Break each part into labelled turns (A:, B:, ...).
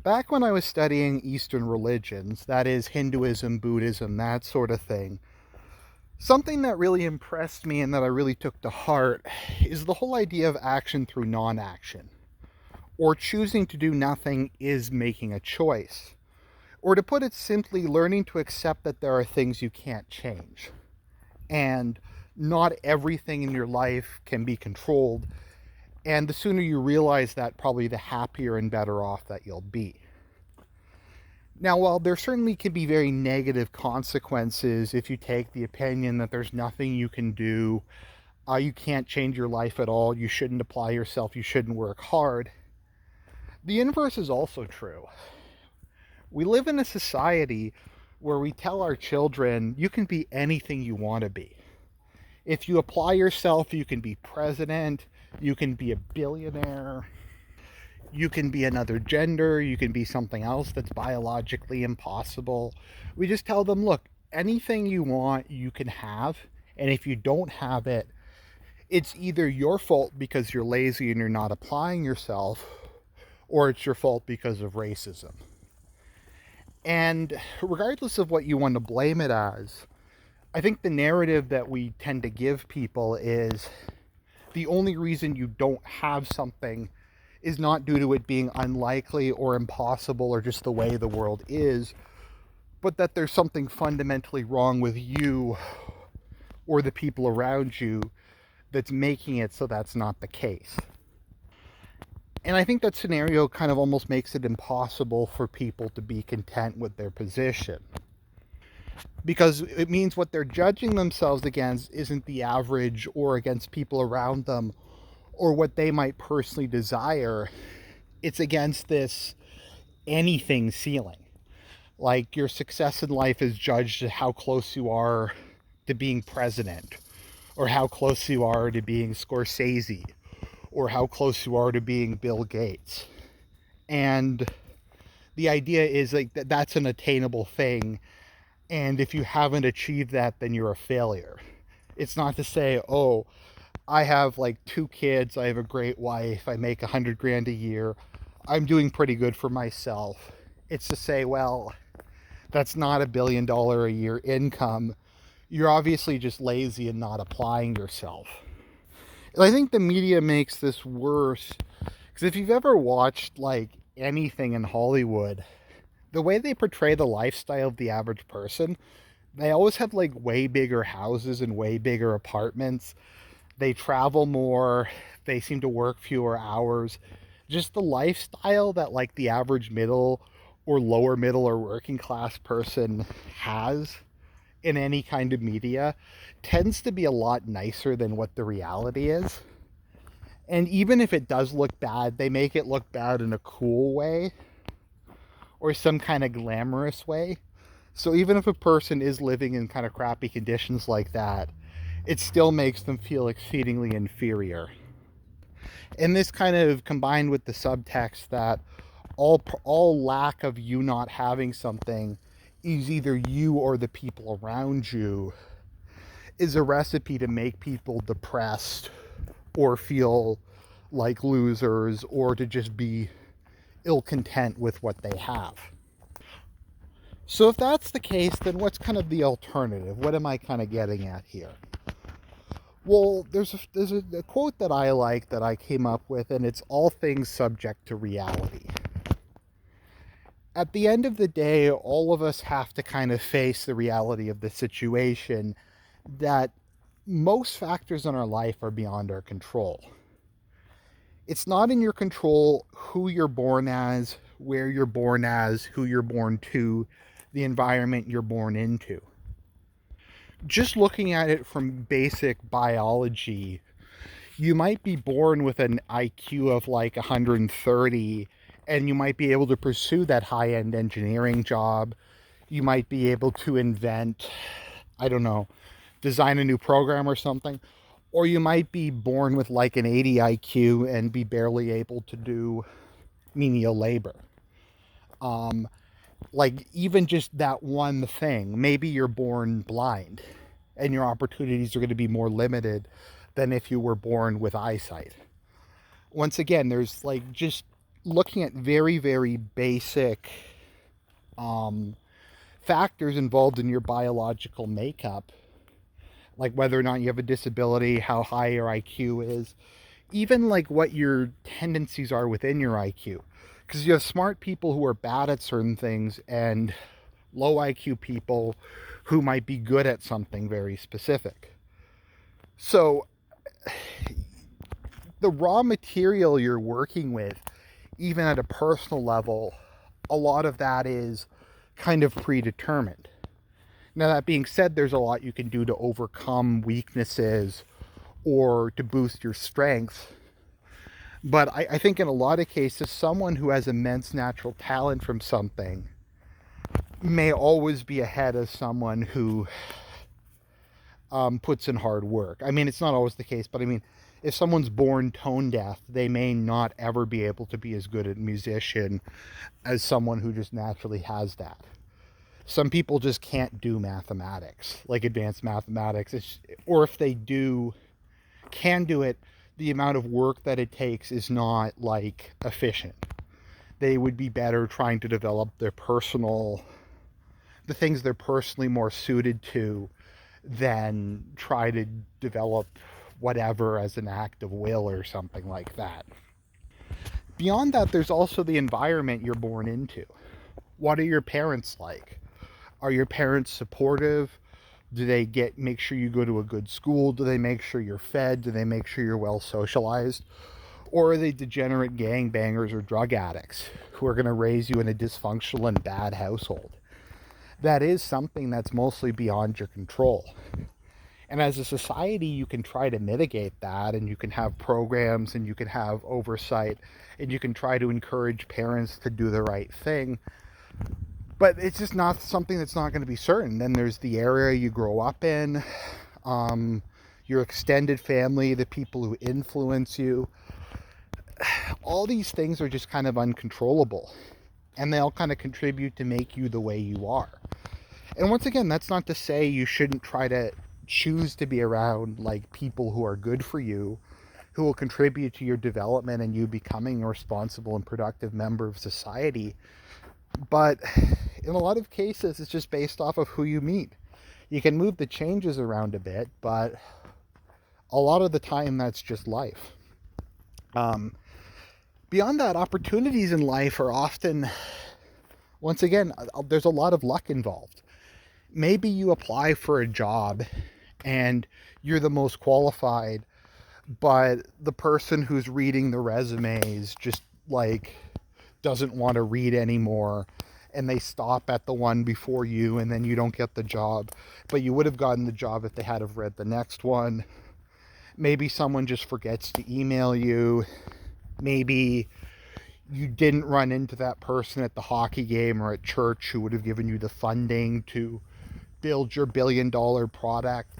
A: Back when I was studying Eastern religions, that is Hinduism, Buddhism, that sort of thing, something that really impressed me and that I really took to heart is the whole idea of action through non action. Or choosing to do nothing is making a choice. Or to put it simply, learning to accept that there are things you can't change. And not everything in your life can be controlled. And the sooner you realize that, probably the happier and better off that you'll be. Now, while there certainly can be very negative consequences if you take the opinion that there's nothing you can do, you can't change your life at all, you shouldn't apply yourself, you shouldn't work hard, the inverse is also true. We live in a society where we tell our children, you can be anything you want to be. If you apply yourself, you can be president, you can be a billionaire, you can be another gender, you can be something else that's biologically impossible. We just tell them, look, anything you want, you can have. And if you don't have it, it's either your fault because you're lazy and you're not applying yourself, or it's your fault because of racism. And regardless of what you want to blame it as, I think the narrative that we tend to give people is the only reason you don't have something is not due to it being unlikely or impossible or just the way the world is, but that there's something fundamentally wrong with you or the people around you that's making it so that's not the case. And I think that scenario kind of almost makes it impossible for people to be content with their position. Because it means what they're judging themselves against isn't the average or against people around them or what they might personally desire. It's against this anything ceiling. Like your success in life is judged how close you are to being president, or how close you are to being Scorsese, or how close you are to being Bill Gates. And the idea is like that's an attainable thing. And if you haven't achieved that, then you're a failure. It's not to say, oh, I have like 2 kids, I have a great wife, I make 100 grand a year, I'm doing pretty good for myself. It's to say, well, that's not $1 billion a year income. You're obviously just lazy and not applying yourself. And I think the media makes this worse because if you've ever watched like anything in Hollywood, the way they portray the lifestyle of the average person, they always have like way bigger houses and way bigger apartments. They travel more, they seem to work fewer hours. Just the lifestyle that like the average middle or lower middle or working class person has in any kind of media tends to be a lot nicer than what the reality is. And even if it does look bad, they make it look bad in a cool way or some kind of glamorous way. So even if a person is living in kind of crappy conditions like that, it still makes them feel exceedingly inferior. And this kind of combined with the subtext that all lack of you not having something is either you or the people around you is a recipe to make people depressed or feel like losers or to just be ill content with what they have. So if that's the case, then what's kind of the alternative? What am I kind of getting at here? Well, there's a quote that I like that I came up with, and it's all things subject to reality. At the end of the day, all of us have to kind of face the reality of the situation that most factors in our life are beyond our control. It's not in your control who you're born as, where you're born as, who you're born to, the environment you're born into. Just looking at it from basic biology, you might be born with an IQ of like 130 and you might be able to pursue that high-end engineering job. You might be able to invent, I don't know, design a new program or something. Or you might be born with like an 80 IQ and be barely able to do menial labor. Like even just that one thing, maybe you're born blind and your opportunities are going to be more limited than if you were born with eyesight. Once again, there's like just looking at very, very basic um, factors involved in your biological makeup, like whether or not you have a disability, how high your IQ is, even like what your tendencies are within your IQ. Because you have smart people who are bad at certain things and low IQ people who might be good at something very specific. So the raw material you're working with, even at a personal level, a lot of that is kind of predetermined. Now, that being said, there's a lot you can do to overcome weaknesses or to boost your strengths. But I think in a lot of cases, someone who has immense natural talent from something may always be ahead of someone who puts in hard work. I mean, it's not always the case, but I mean, if someone's born tone deaf, they may not ever be able to be as good a musician as someone who just naturally has that. Some people just can't do mathematics, like advanced mathematics. Or if they can do it, the amount of work that it takes is not like efficient. They would be better trying to develop the things they're personally more suited to than try to develop whatever as an act of will or something like that. Beyond that, there's also the environment you're born into. What are your parents like? Are your parents supportive? Do they make sure you go to a good school? Do they make sure you're fed? Do they make sure you're well socialized? Or are they degenerate gangbangers or drug addicts who are going to raise you in a dysfunctional and bad household? That is something that's mostly beyond your control. And as a society, you can try to mitigate that, and you can have programs and you can have oversight and you can try to encourage parents to do the right thing. But it's just not something that's not going to be certain. Then there's the area you grow up in, your extended family, the people who influence you. All these things are just kind of uncontrollable, and they all kind of contribute to make you the way you are. And once again, that's not to say you shouldn't try to choose to be around like people who are good for you, who will contribute to your development and you becoming a responsible and productive member of society. But in a lot of cases, it's just based off of who you meet. You can move the changes around a bit, but a lot of the time that's just life. Beyond that, opportunities in life are often, once again, there's a lot of luck involved. Maybe you apply for a job and you're the most qualified, but the person who's reading the resumes just like doesn't want to read anymore, and they stop at the one before you, and then you don't get the job, but you would have gotten the job if they had have read the next one. Maybe someone just forgets to email you. Maybe you didn't run into that person at the hockey game or at church who would have given you the funding to build your $1 billion product.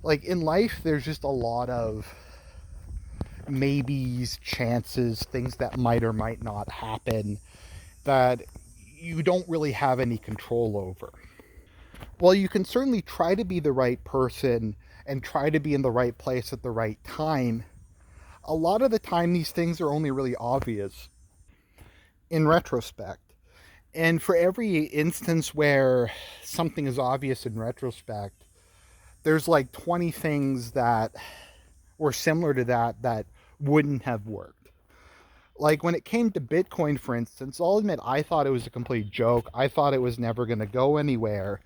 A: Like in life, there's just a lot of maybes, chances, things that might or might not happen that you don't really have any control over. Well, you can certainly try to be the right person and try to be in the right place at the right time. A lot of the time, these things are only really obvious in retrospect. And for every instance where something is obvious in retrospect, there's like 20 things that were similar to that wouldn't have worked. Like when it came to Bitcoin, for instance, I'll admit I thought it was a complete joke. I thought it was never going to go anywhere.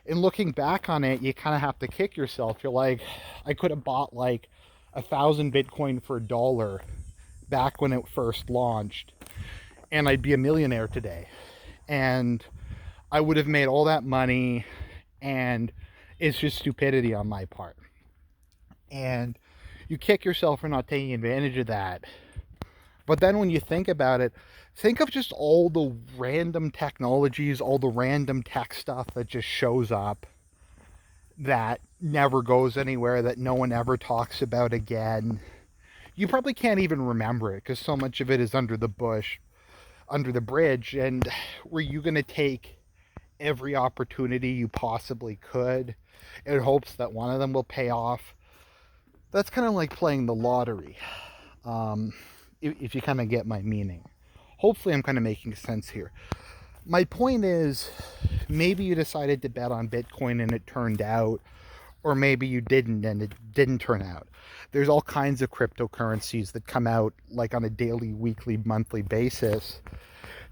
A: And looking back on it, you kind of have to kick yourself. You're like, I could have bought like 1,000 Bitcoin for $1 back when it first launched, and I'd be a millionaire today. And I would have made all that money, and it's just stupidity on my part. And you kick yourself for not taking advantage of that. But then when you think about it, think of just all the random technologies, all the random tech stuff that just shows up that never goes anywhere, that no one ever talks about again. You probably can't even remember it because so much of it is under the bush, under the bridge. And were you going to take every opportunity you possibly could in hopes that one of them will pay off? That's kind of like playing the lottery, if you kind of get my meaning. Hopefully I'm kind of making sense here. My point is, maybe you decided to bet on Bitcoin and it turned out, or maybe you didn't and it didn't turn out. There's all kinds of cryptocurrencies that come out like on a daily, weekly, monthly basis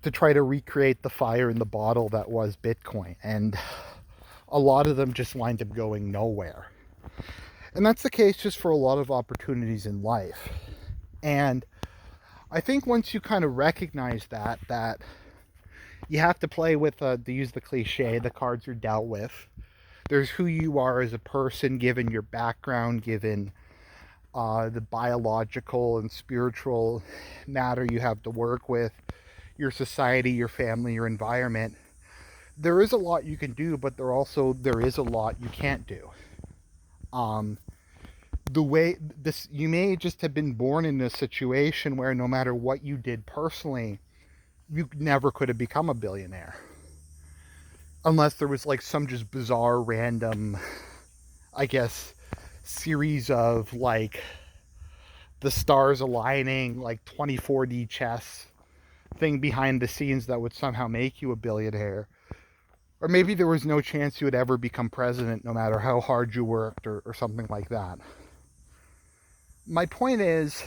A: to try to recreate the fire in the bottle that was Bitcoin. And a lot of them just wind up going nowhere. And that's the case just for a lot of opportunities in life. And I think once you kind of recognize that you have to play with, to use the cliche, the cards you're dealt with. There's who you are as a person, given your background, given the biological and spiritual matter you have to work with, your society, your family, your environment. There is a lot you can do, but there is a lot you can't do. The way this, you may just have been born in a situation where no matter what you did personally, you never could have become a billionaire. Unless there was like some just bizarre random, I guess, series of like the stars aligning, like 24D chess thing behind the scenes that would somehow make you a billionaire. Or maybe there was no chance you would ever become president no matter how hard you worked, or something like that. My point is,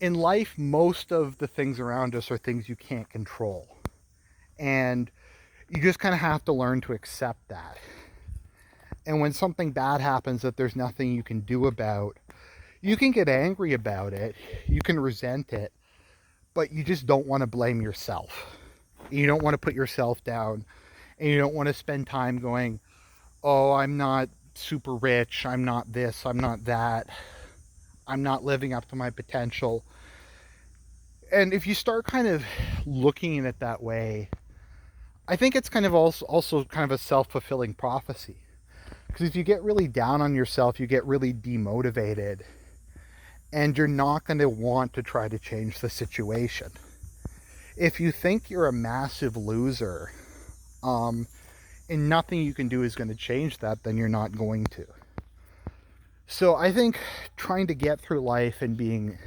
A: in life, most of the things around us are things you can't control. And you just kind of have to learn to accept that. And when something bad happens that there's nothing you can do about, you can get angry about it, you can resent it, but you just don't want to blame yourself. You don't want to put yourself down, and you don't want to spend time going, oh, I'm not super rich, I'm not this, I'm not that, I'm not living up to my potential. And if you start kind of looking at it that way, I think it's kind of also kind of a self-fulfilling prophecy. Because if you get really down on yourself, you get really demotivated, and you're not going to want to try to change the situation. If you think you're a massive loser, and nothing you can do is going to change that, then you're not going to. So I think trying to get through life and being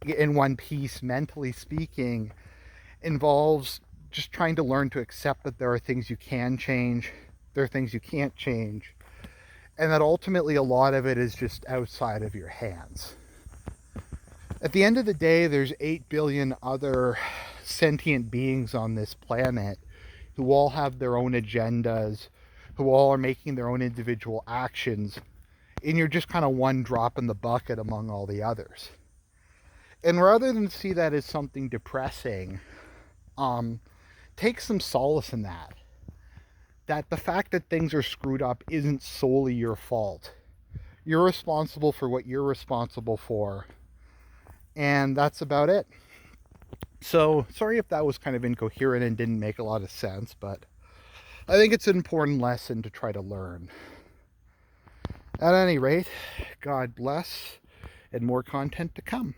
A: in one piece, mentally speaking, involves just trying to learn to accept that there are things you can change, there are things you can't change, and that ultimately a lot of it is just outside of your hands. At the end of the day, there's 8 billion other sentient beings on this planet who all have their own agendas, who all are making their own individual actions, and you're just kind of one drop in the bucket among all the others. And rather than see that as something depressing, take some solace in that. That the fact that things are screwed up isn't solely your fault. You're responsible for what you're responsible for. And that's about it. So, sorry if that was kind of incoherent and didn't make a lot of sense, but I think it's an important lesson to try to learn. At any rate, God bless, and more content to come.